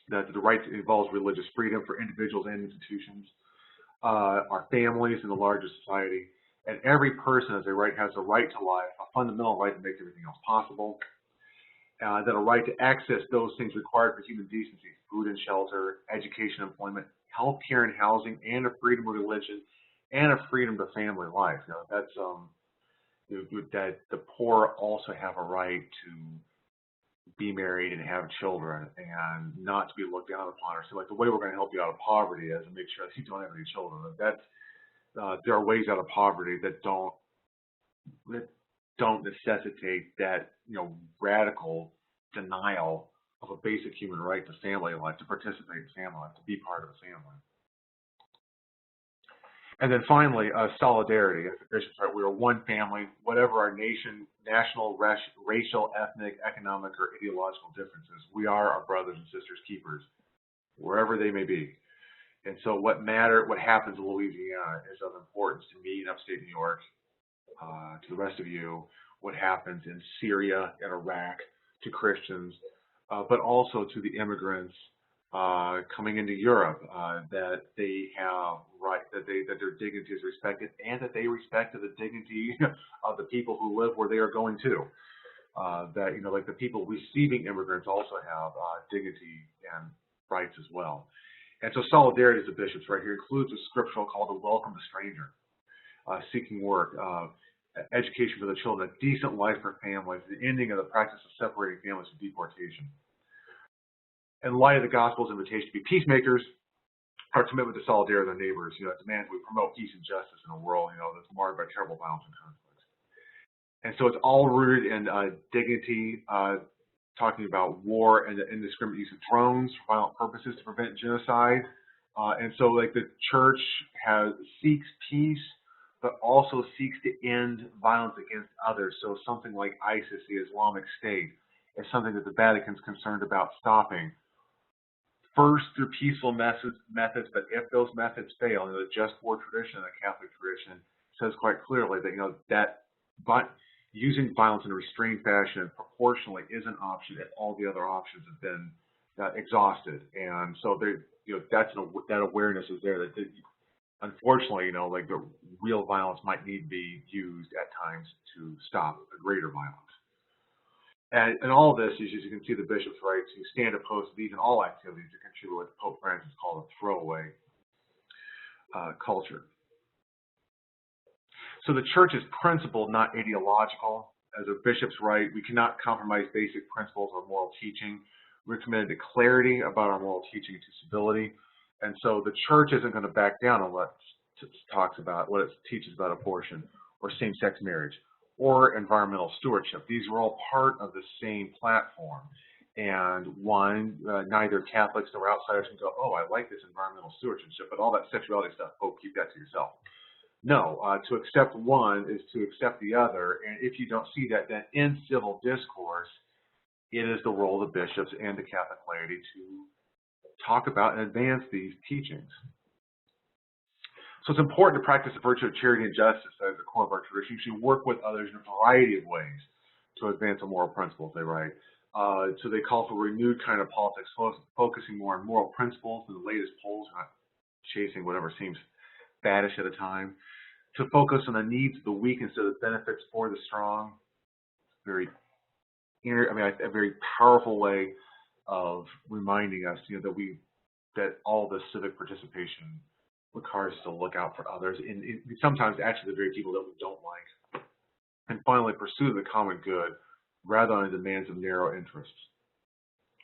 That the right involves religious freedom for individuals and institutions, our families, and the larger society. And every person has the right to life, a fundamental right that makes everything else possible. That a right to access those things required for human decency, food and shelter, education, employment, health care and housing, and a freedom of religion, and a freedom to family life. That's that the poor also have a right to be married and have children and not to be looked down upon. Or so, like, the way we're going to help you out of poverty is to make sure that you don't have any children. There are ways out of poverty that don't necessitate that radical denial of a basic human right to family life, to participate in family life, to be part of a family. And then finally, solidarity. As the bishops, right, we are one family, whatever our national, racial, ethnic, economic, or ideological differences. We are our brothers and sisters keepers, wherever they may be. And so what happens in Louisiana is of importance to me in upstate New York, to the rest of you, what happens in Syria and Iraq to Christians, but also to the immigrants coming into Europe, that they have that their dignity is respected, and that they respect the dignity of the people who live where they are going to. That like the people receiving immigrants also have dignity and rights as well. And so solidarity, as the bishops right here, includes a scriptural call to welcome the stranger, seeking work, education for the children, a decent life for families, the ending of the practice of separating families from deportation. In light of the gospel's invitation to be peacemakers, our commitment to solidarity with our neighbors, demands we promote peace and justice in a world, that's marred by terrible violence and conflict. And so it's all rooted in dignity, talking about war and the indiscriminate use of drones for violent purposes to prevent genocide. And so, like, the church seeks peace, but also seeks to end violence against others. So something like ISIS, the Islamic State, is something that the Vatican's concerned about stopping. First through peaceful methods, but if those methods fail, the just war tradition, the Catholic tradition, says quite clearly that but using violence in a restrained fashion proportionally is an option if all the other options have been exhausted. And so that awareness is there that unfortunately, like, the real violence might need to be used at times to stop a greater violence. And all of this, as you can see, the bishops right to stand opposed to these and all activities that contribute what Pope Francis called a throwaway culture. So the church is principled, not ideological. As a bishops write, we cannot compromise basic principles of moral teaching. We're committed to clarity about our moral teaching and to civility. And so the church isn't going to back down on what it talks about, what it teaches about abortion or same-sex marriage or environmental stewardship. These are all part of the same platform. And neither Catholics nor outsiders can go, oh, I like this environmental stewardship, but all that sexuality stuff, oh, keep that to yourself. No, to accept one is to accept the other. And if you don't see that, then in civil discourse, it is the role of the bishops and the Catholic laity to talk about and advance these teachings. So it's important to practice the virtue of charity and justice as the core of our tradition. You should work with others in a variety of ways to advance the moral principles, they write. So they call for a renewed kind of politics, focusing more on moral principles than the latest polls, not chasing whatever seems faddish at a time. To focus on the needs of the weak instead of the benefits for the strong. A very powerful way of reminding us, that all this civic participation requires us to look out for others, and sometimes actually the very people that we don't like. And finally, pursue the common good rather than the demands of narrow interests.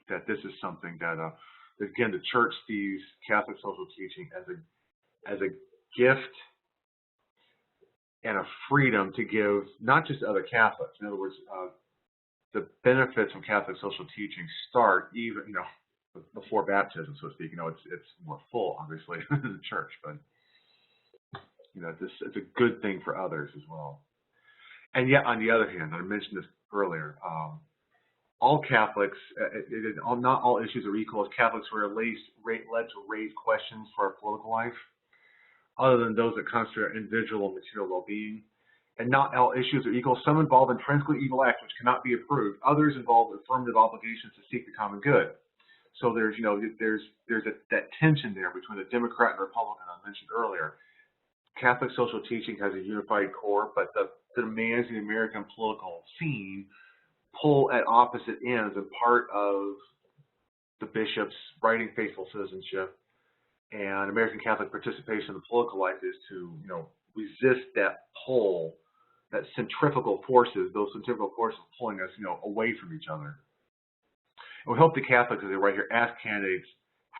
That this is something that, again, the church sees Catholic social teaching as a gift and a freedom to give, not just to other Catholics. In other words, the benefits of Catholic social teaching start even, before baptism, so to speak. It's more full, obviously, in the church, but it's a good thing for others as well. And yet, on the other hand, I mentioned this earlier, all Catholics, not all issues are equal. As Catholics, we're led to raise questions for our political life, other than those that constitute our individual and material well-being. And not all issues are equal. Some involve intrinsically evil acts which cannot be approved. Others involve affirmative obligations to seek the common good. So there's that tension there between the Democrat and Republican I mentioned earlier. Catholic social teaching has a unified core, but the demands of the American political scene pull at opposite ends, and part of the bishops writing faithful citizenship and American Catholic participation in the political life is to, resist that pull, that centrifugal forces, those centrifugal forces pulling us, away from each other. And we hope the Catholics, as they write here, ask candidates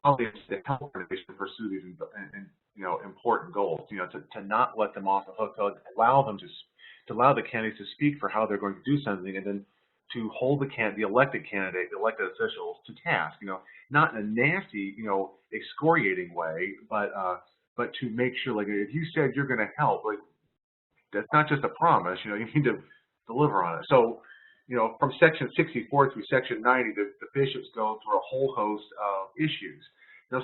how they help organizations pursue these, important goals. To not let them off the hook, to allow the candidates to speak for how they're going to do something, and then to hold the elected candidate, the elected officials to task. Not in a nasty, excoriating way, but to make sure, like, if you said you're going to help, like, that's not just a promise. You need to deliver on it. So, from section 64 through section 90, the bishops go through a whole host of issues.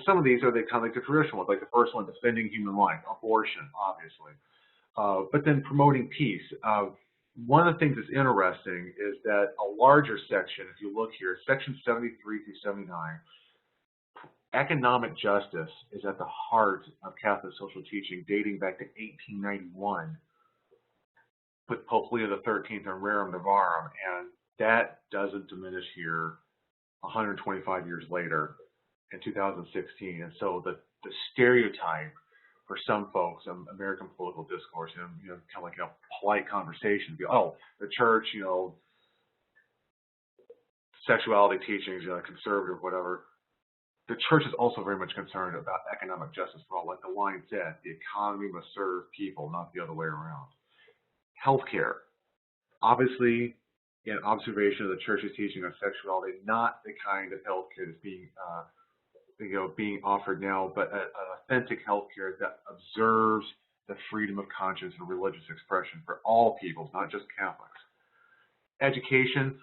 Some of these are kind of like the traditional ones, like the first one, defending human life, abortion, obviously, but then promoting peace. One of the things that's interesting is that a larger section, if you look here, section 73 through 79, economic justice is at the heart of Catholic social teaching, dating back to 1891 with Pope Leo XIII and Rerum Novarum, and that doesn't diminish here 125 years later in 2016. And so the stereotype for some folks in American political discourse, kind of like a polite conversation, the church, sexuality teachings, conservative, whatever. The church is also very much concerned about economic justice for all. Like the line said, the economy must serve people, not the other way around. Healthcare. Obviously, in observation of the church's teaching on sexuality, not the kind of healthcare that's being offered now, but an authentic healthcare that observes the freedom of conscience and religious expression for all peoples, not just Catholics. Education.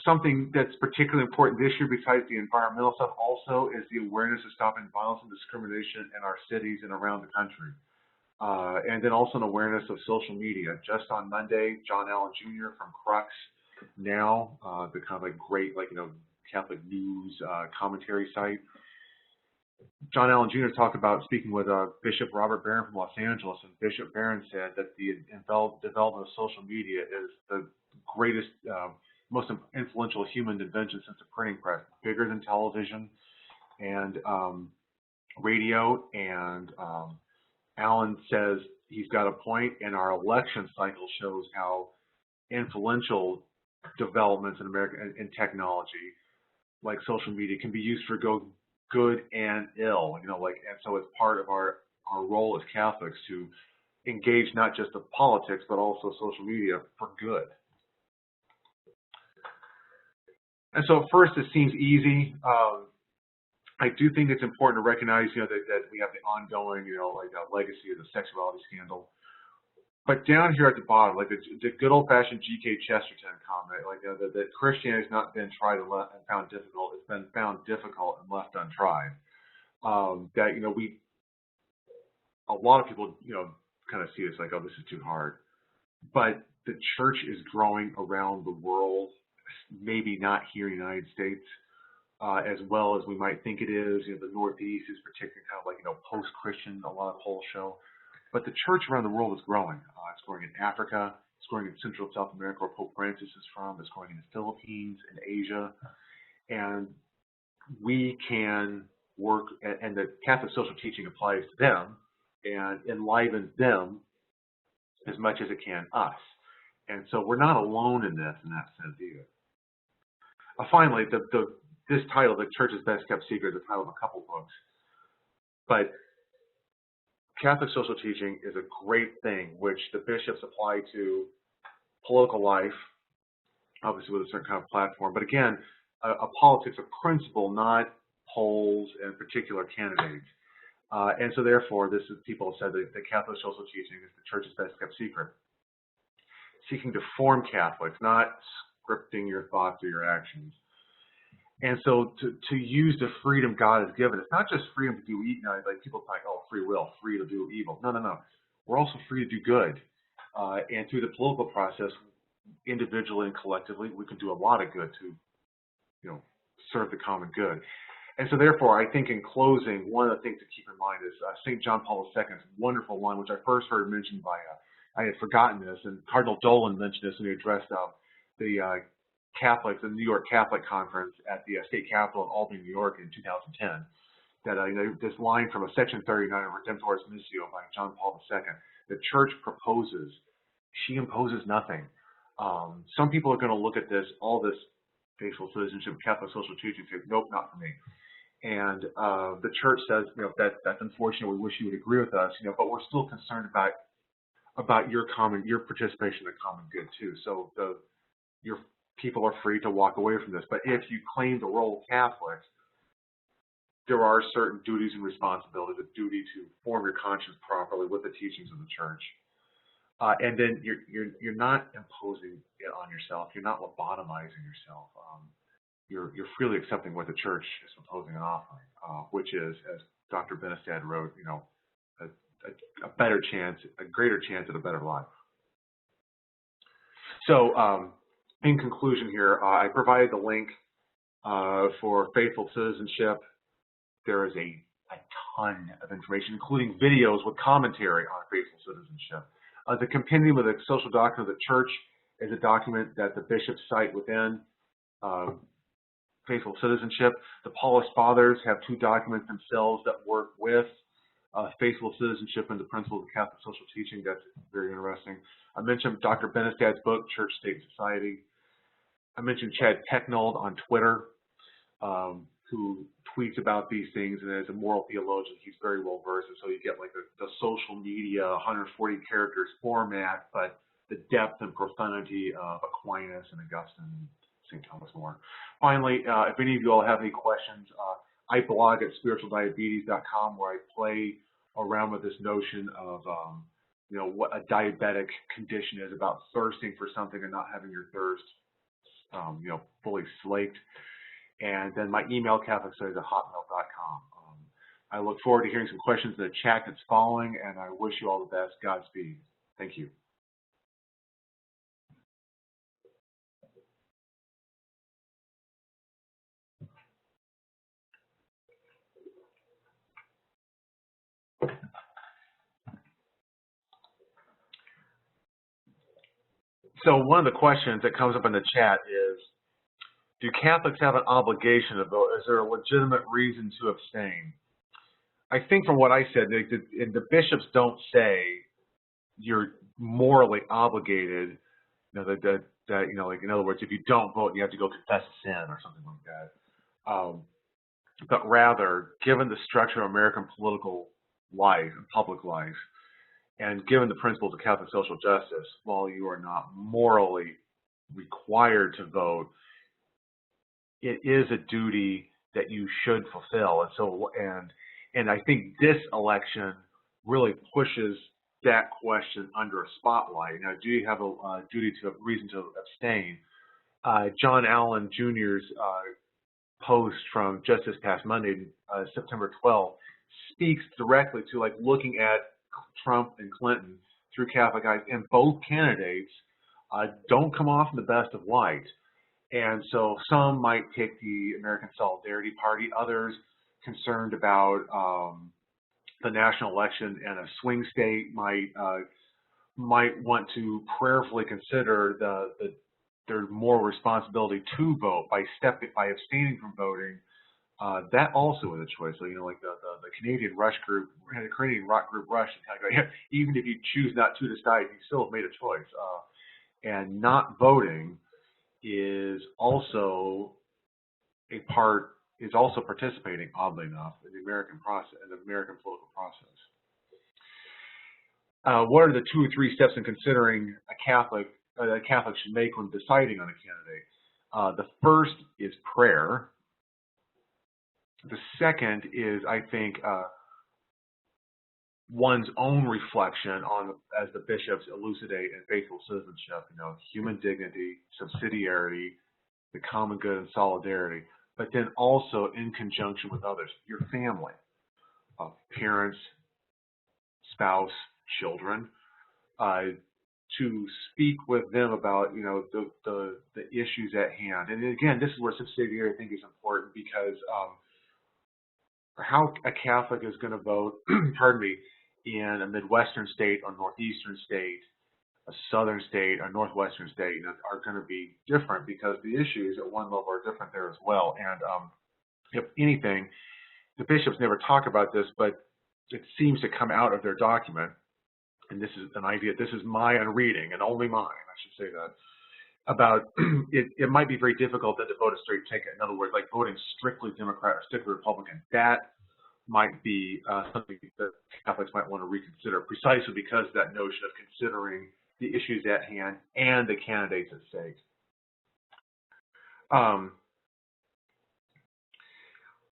Something that's particularly important this year, besides the environmental stuff, also is the awareness of stopping violence and discrimination in our cities and around the country. And then also an awareness of social media. Just on Monday, John Allen Jr. from Crux Now, the kind of like great, Catholic news commentary site. John Allen Jr. talked about speaking with Bishop Robert Barron from Los Angeles, and Bishop Barron said that the development of social media is the greatest, most influential human invention since the printing press, bigger than television and radio. And Allen says he's got a point, and our election cycle shows how influential developments in America in technology, like social media, can be used for good and ill, and so it's part of our role as Catholics to engage not just the politics, but also social media for good. And so at first it seems easy. I do think it's important to recognize, that we have the ongoing, legacy of the sexuality scandal. But down here at the bottom, like the good old-fashioned G.K. Chesterton comment, that Christianity has not been tried and found difficult; it's been found difficult and left untried. That a lot of people, kind of see this like, oh, this is too hard. But the church is growing around the world, maybe not here in the United States, as well as we might think it is. The Northeast is particularly kind of like, post-Christian, a lot of polls show. But the church around the world is growing. It's growing in Africa. It's growing in Central and South America, where Pope Francis is from. It's growing in the Philippines, in Asia. And we can work, and the Catholic social teaching applies to them and enlivens them as much as it can us. And so we're not alone in this, in that sense either. Finally, this title, The Church's Best Kept Secret, is the title of a couple books. But Catholic social teaching is a great thing, which the bishops apply to political life, obviously with a certain kind of platform. But again, a politics of principle, not polls and particular candidates. And so therefore, people have said that the Catholic social teaching is the Church's best kept secret. Seeking to form Catholics, not scripting your thoughts or your actions. And so to use the freedom God has given, it's not just freedom to do evil. Like people think, oh, free will, free to do evil. No, no, no. We're also free to do good. And through the political process, individually and collectively, we can do a lot of good to, serve the common good. And so therefore, I think in closing, one of the things to keep in mind is St. John Paul II's wonderful one, which I first heard mentioned by, I had forgotten this, and Cardinal Dolan mentioned this when he addressed the Catholics, the New York Catholic Conference at the state capitol in Albany, New York in 2010. That this line from a Section 39 of Redemptoris Missio by John Paul II, the Church proposes, she imposes nothing. Some people are going to look at this, all this faithful citizenship, Catholic social teaching, and say, nope, not for me. And the Church says, that's unfortunate. We wish you would agree with us, but we're still concerned about your participation in the common good too. So your people are free to walk away from this. But if you claim the role of Catholics, there are certain duties and responsibilities, a duty to form your conscience properly with the teachings of the Church. And then you're not imposing it on yourself. You're not lobotomizing yourself. You're freely accepting what the Church is proposing and offering, which is, as Dr. Benestad wrote, a better chance, a greater chance at a better life. So, in conclusion here, I provided the link for Faithful Citizenship. There is a ton of information, including videos with commentary on Faithful Citizenship. The Compendium of the Social Doctrine of the Church is a document that the bishops cite within Faithful Citizenship. The Paulist Fathers have two documents themselves that work with Faithful Citizenship and the Principles of Catholic Social Teaching. That's very interesting. I mentioned Dr. Benestad's book, Church, State, and Society. I mentioned Chad Pecknold on Twitter, who tweets about these things, and as a moral theologian, he's very well versed. And so you get like the social media 140 characters format, but the depth and profundity of Aquinas and Augustine, St. Thomas More. Finally, if any of you all have any questions, I blog at spiritualdiabetes.com, where I play around with this notion of what a diabetic condition is, about thirsting for something and not having your thirst fully slaked. And then my email, catholicstudies@hotmail.com. I look forward to hearing some questions in the chat that's following, and I wish you all the best. Godspeed. Thank you. So one of the questions that comes up in the chat is, do Catholics have an obligation to vote? Is there a legitimate reason to abstain? I think from what I said, the bishops don't say you're morally obligated. Like in other words, if you don't vote, you have to go confess a sin or something like that. but rather, given the structure of American political life and public life, and given the principles of Catholic social justice, while you are not morally required to vote, it is a duty that you should fulfill. And so, and I think this election really pushes that question under a spotlight. Now, do you have a duty to reason to abstain? John Allen Jr.'s post from just this past Monday, September 12th, speaks directly to like looking at Trump and Clinton through Catholic eyes, and both candidates don't come off in the best of light. And so some might pick the American Solidarity Party, others concerned about the national election and a swing state might want to prayerfully consider their moral responsibility to vote by abstaining from voting. That also is a choice. So, you know, like the Canadian Rush group, the Canadian rock group Rush, even if you choose not to decide, you still have made a choice. And not voting is also participating, oddly enough, in the American process, in the American political process. What are the 2 or 3 steps in considering a Catholic should make when deciding on a candidate? The first is prayer. The second is, I think, one's own reflection on, as the bishops elucidate in faithful citizenship, you know, human dignity, subsidiarity, the common good, and solidarity, but then also in conjunction with others, your family, parents, spouse, children, to speak with them about, you know, the issues at hand. And again, this is where subsidiarity, I think, is important, because how a Catholic is going to vote, pardon me, in a Midwestern state or Northeastern state, a Southern state or Northwestern state, you know, are going to be different, because the issues at one level are different there as well. And if anything, the bishops never talk about this, but it seems to come out of their document. And this is an idea, this is my reading, and only mine, I should say that, about it might be very difficult to vote a straight ticket. In other words, like voting strictly Democrat or strictly Republican. That might be something that Catholics might want to reconsider, precisely because of that notion of considering the issues at hand and the candidates at stake.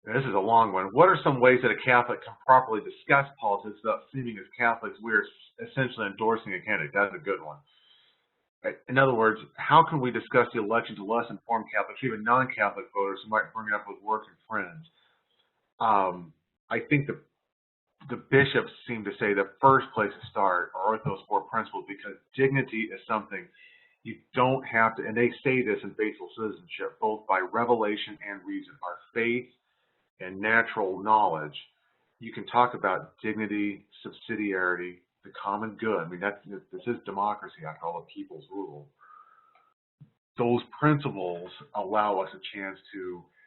This is a long one. What are some ways that a Catholic can properly discuss politics without seeming as Catholics we're essentially endorsing a candidate? That's a good one. In other words, how can we discuss the election to less informed Catholics, even non-Catholic voters who might bring it up with work and friends? I think the bishops seem to say the first place to start are with those 4 principles, because dignity is something you don't have to, and they say this in faithful citizenship, both by revelation and reason. Our faith and natural knowledge, you can talk about dignity, subsidiarity, the common good. I mean, this is democracy, after all, the people's rule. Those principles allow us a chance to,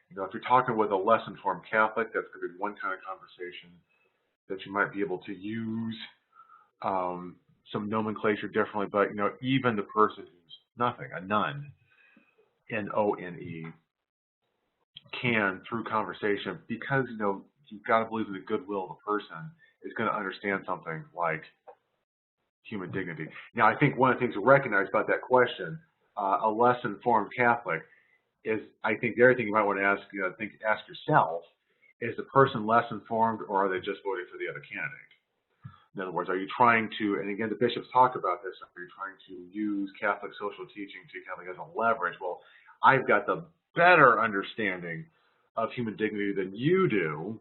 you know, if you're talking with a less informed Catholic, that's going to be one kind of conversation that you might be able to use some nomenclature differently, but, you know, even the person who's nothing, a nun, N-O-N-E, can, through conversation, because, you know, you've got to believe in the goodwill of the person, is going to understand something like human dignity. Now, I think one of the things to recognize about that question, a less informed Catholic, is, I think the other thing you might want to ask, ask yourself, is the person less informed, or are they just voting for the other candidate? In other words, are you trying to, and again, the bishops talk about this, are you trying to use Catholic social teaching to kind of as a leverage? Well, I've got the better understanding of human dignity than you do.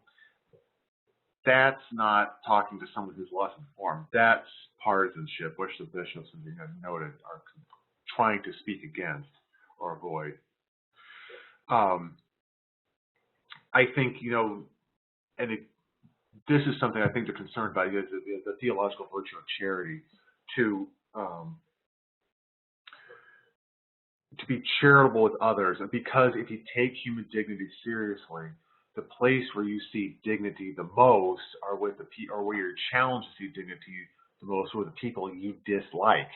That's not talking to someone who's less informed. That's partisanship, which the bishops, as you have noted, are trying to speak against or avoid. I think, you know, and this is something I think they're concerned about, is the theological virtue of charity, to be charitable with others. And because if you take human dignity seriously, the place where you see dignity the most are with or where you're challenged to see dignity the most with the people you dislike,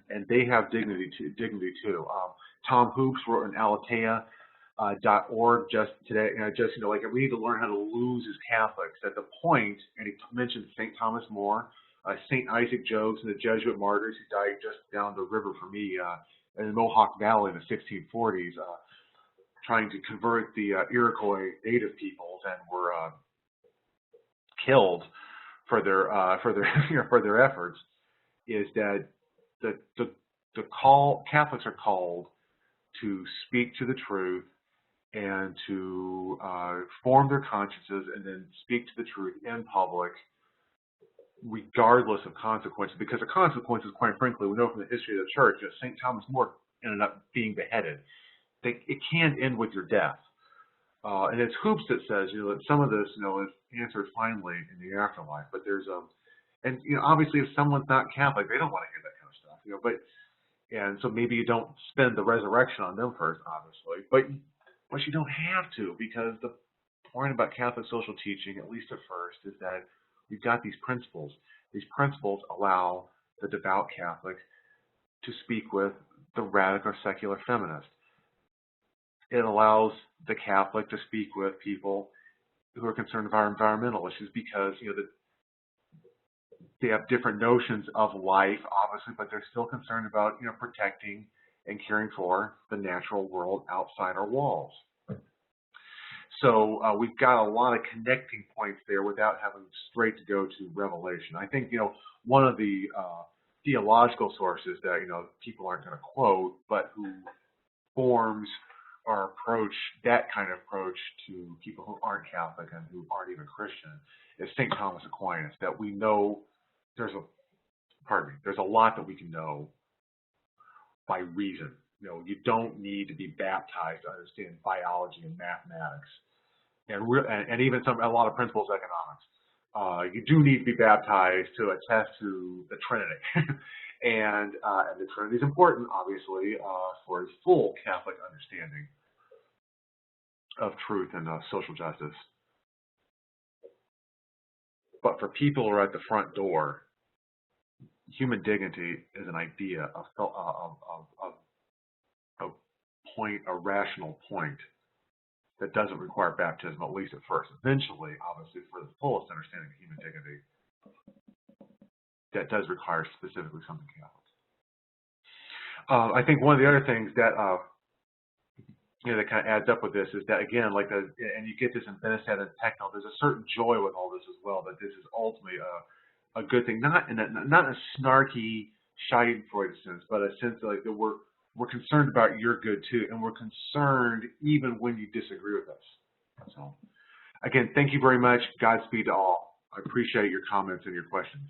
and they have dignity too. Tom Hoops wrote in Aletheia .org just today. Like we need to learn how to lose as Catholics. At the point, and he mentioned St. Thomas More, St. Isaac Jogues, and the Jesuit martyrs who died just down the river from me in the Mohawk Valley in the 1640s, trying to convert the Iroquois native peoples, and were killed for their for their efforts. Is that Catholics are called to speak to the truth and to form their consciences and then speak to the truth in public, regardless of consequences. Because the consequences, quite frankly, we know from the history of the church that St. Thomas More ended up being beheaded. It can end with your death. And it's Hoops that says, that some of this, is answered finally in the afterlife. But there's and obviously, if someone's not Catholic, they don't want to hear that kind of stuff. And so maybe you don't spend the resurrection on them first, obviously. But you don't have to, because the point about Catholic social teaching, at least at first, is that we've got these principles. These principles allow the devout Catholic to speak with the radical secular feminist. It allows the Catholic to speak with people who are concerned about environmental issues, because they have different notions of life, obviously, but they're still concerned about protecting and caring for the natural world outside our walls. So we've got a lot of connecting points there without having straight to go to Revelation. I think one of the theological sources that people aren't going to quote, but who forms our approach, that kind of approach to people who aren't Catholic and who aren't even Christian, is St. Thomas Aquinas. That we know there's a lot that we can know by reason. You don't need to be baptized to understand biology and mathematics, and even a lot of principles of economics. You do need to be baptized to attest to the Trinity, and the Trinity is important, obviously, for a full Catholic understanding of truth and social justice. But for people who are at the front door, human dignity is an idea, a rational point that doesn't require baptism, at least at first. Eventually, obviously, for the fullest understanding of human dignity, that does require specifically something Catholic. I think one of the other things that that kind of adds up with this is that, again, and you get this in Benestead and Techno, there's a certain joy with all this as well, that this is ultimately a good thing, not in a snarky Schadenfreude sense, but a sense that we're concerned about your good too, and we're concerned even when you disagree with us. So, again, thank you very much. Godspeed to all. I appreciate your comments and your questions.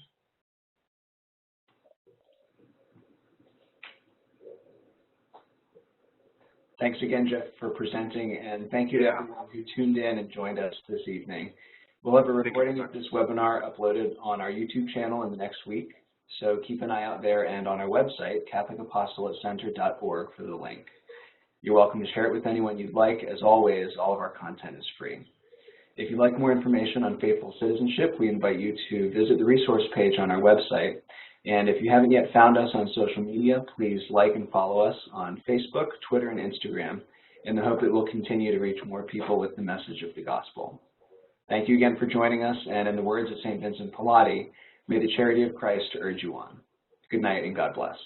Thanks again, Jeff, for presenting, and thank you to everyone who tuned in and joined us this evening. We'll have a recording of this webinar uploaded on our YouTube channel in the next week, so keep an eye out there and on our website, CatholicApostolatecenter.org, for the link. You're welcome to share it with anyone you'd like. As always, all of our content is free. If you'd like more information on faithful citizenship, we invite you to visit the resource page on our website. And if you haven't yet found us on social media, please like and follow us on Facebook, Twitter, and Instagram, in the hope that we'll continue to reach more people with the message of the gospel. Thank you again for joining us, and in the words of St. Vincent Pallotti, may the charity of Christ urge you on. Good night and God bless.